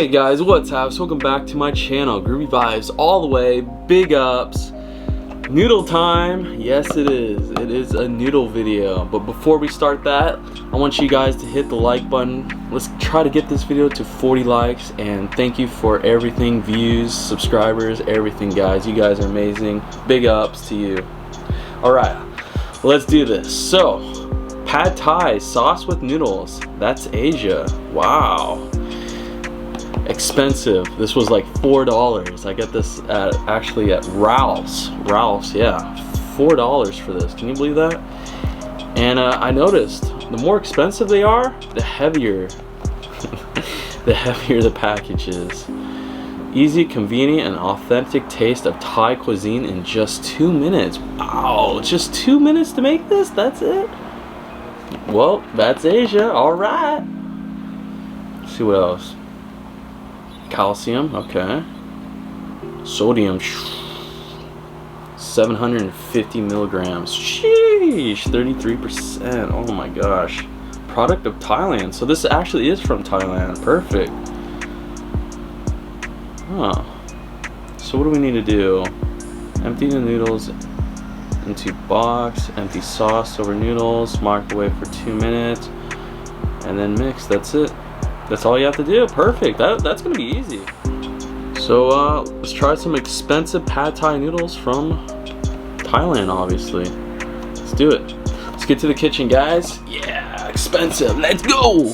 Hey guys, what's up? Welcome back to my channel, Groovy Vibes all the way, big ups. Noodle time. Yes it is a noodle video. But before we start that, I want you guys to hit the like button. Let's try to get this video to 40 likes, and thank you for everything, views, subscribers, everything guys. You guys are amazing. Big ups to you. Alright, let's do this. So, pad thai sauce with noodles. That's Asia. Wow. Expensive. This was like $4. I get this actually at Ralph's, yeah, $4 for this. Can you believe that? And I noticed the more expensive they are, the heavier the heavier the package is. Easy, convenient, and authentic taste of Thai cuisine in just 2 minutes. Wow, just 2 minutes to make this? That's it? Well, that's Asia. All right. Let's see what else. Calcium, okay. Sodium, 750 milligrams. Sheesh, 33%. Oh my gosh. Product of Thailand. So this actually is from Thailand. Perfect. Huh. So what do we need to do? Empty the noodles into box. Empty sauce over noodles. Microwave for 2 minutes. And then mix. That's it. That's all you have to do. Perfect. That's gonna be easy. So let's try some expensive pad thai noodles from Thailand, obviously. Let's do it. Let's get to the kitchen, guys. Yeah, expensive. Let's go.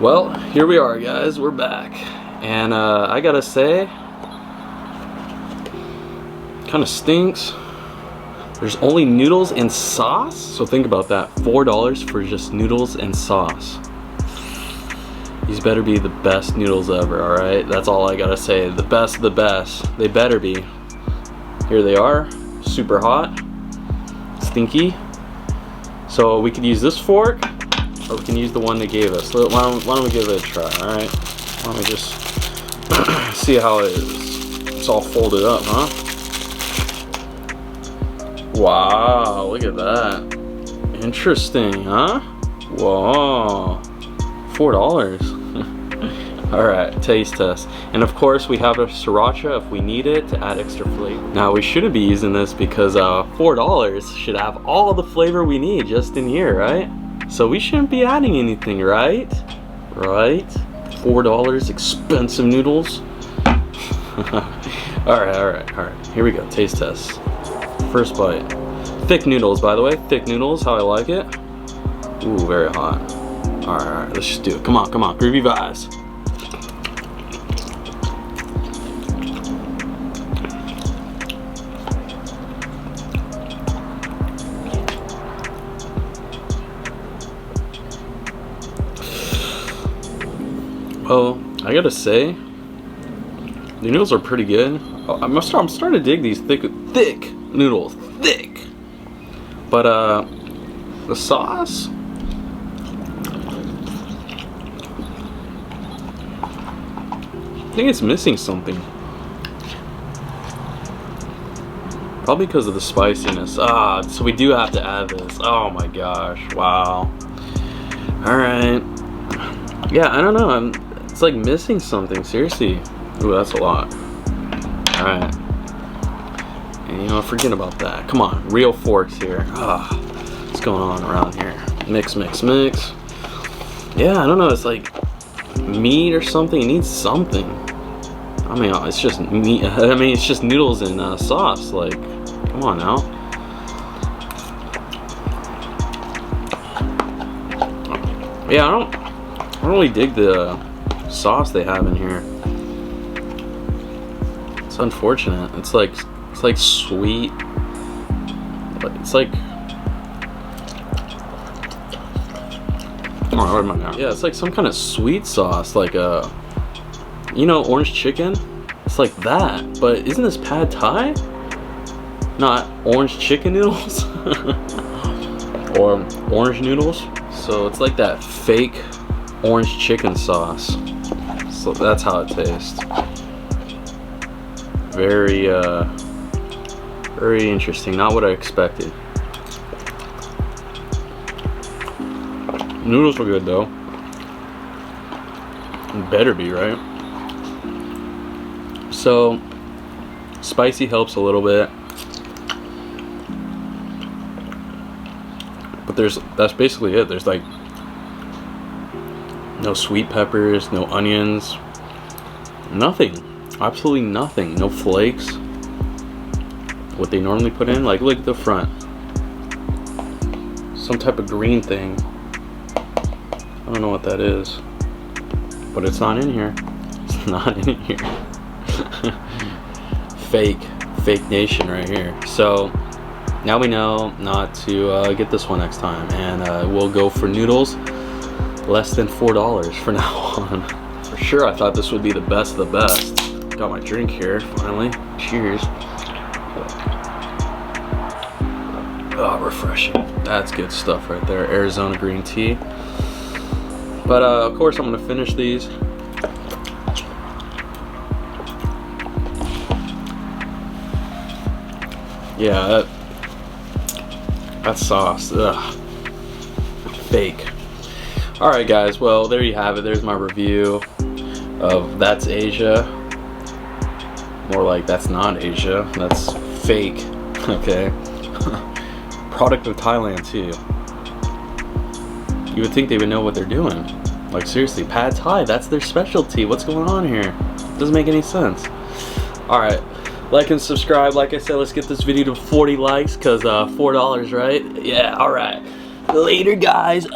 Well, here we are, guys. We're back, and I gotta say, kind of stinks. There's only noodles and sauce, so think about that. $4 for just noodles and sauce. These better be the best noodles ever, all right? That's all I gotta say. The best of the best. They better be. Here they are, super hot, stinky. So we could use this fork, or we can use the one they gave us. Why don't we give it a try, alright? Why don't we just see how it is. It's all folded up, huh? Wow, look at that. Interesting, huh? Whoa. $4. Alright, taste test. And of course we have a sriracha if we need it to add extra flavor. Now we shouldn't be using this because $4 should have all the flavor we need just in here, right? So we shouldn't be adding anything, right? Right? $4, expensive noodles. Alright. Here we go, taste test. First bite. Thick noodles, by the way. Thick noodles, how I like it. Ooh, very hot. Alright, let's just do it. Come on, Groovy Vibes. Well, I gotta say, the noodles are pretty good. I'm starting to dig these thick noodles, thick. But the sauce, I think it's missing something. Probably because of the spiciness. So we do have to add this. Oh my gosh! Wow. All right. Yeah, I don't know. It's like missing something, seriously. Ooh, that's a lot. Alright. And you know, forget about that. Come on, real forks here. What's going on around here? Mix. Yeah, I don't know, it's like meat or something. It needs something. I I mean, it's just meat. I mean, it's just noodles and sauce. Like, come on now. Yeah, I don't really dig the sauce they have in here. It's unfortunate. It's like sweet. It's like, oh, where am I now? Yeah, it's like some kind of sweet sauce, like you know, orange chicken. It's like that, but isn't this pad thai? Not orange chicken noodles or orange noodles. So it's like that fake orange chicken sauce. So that's how it tastes. Very very interesting. Not what I expected. Noodles were good though. Better be, right? So spicy helps a little bit, but that's basically it. There's like no sweet peppers, no onions, nothing, absolutely nothing, no flakes. What they normally put in, like look at the front, some type of green thing. I don't know what that is, but it's not in here. It's not in here. Fake nation right here. So now we know not to get this one next time, and we'll go for noodles less than $4 from now on. For sure, I thought this would be the best of the best. Got my drink here finally. Cheers. Oh, refreshing. That's good stuff right there. Arizona green tea. But of course I'm gonna finish these. Yeah, that sauce, ugh, fake. All right, guys. Well, there you have it. There's my review of That's Asia. More like That's Not Asia. That's fake. Okay. Product of Thailand too. You would think they would know what they're doing. Like seriously, pad thai, that's their specialty. What's going on here? Doesn't make any sense. All right. Like and subscribe. Like I said, let's get this video to 40 likes, because $4, right? Yeah, all right. Later, guys.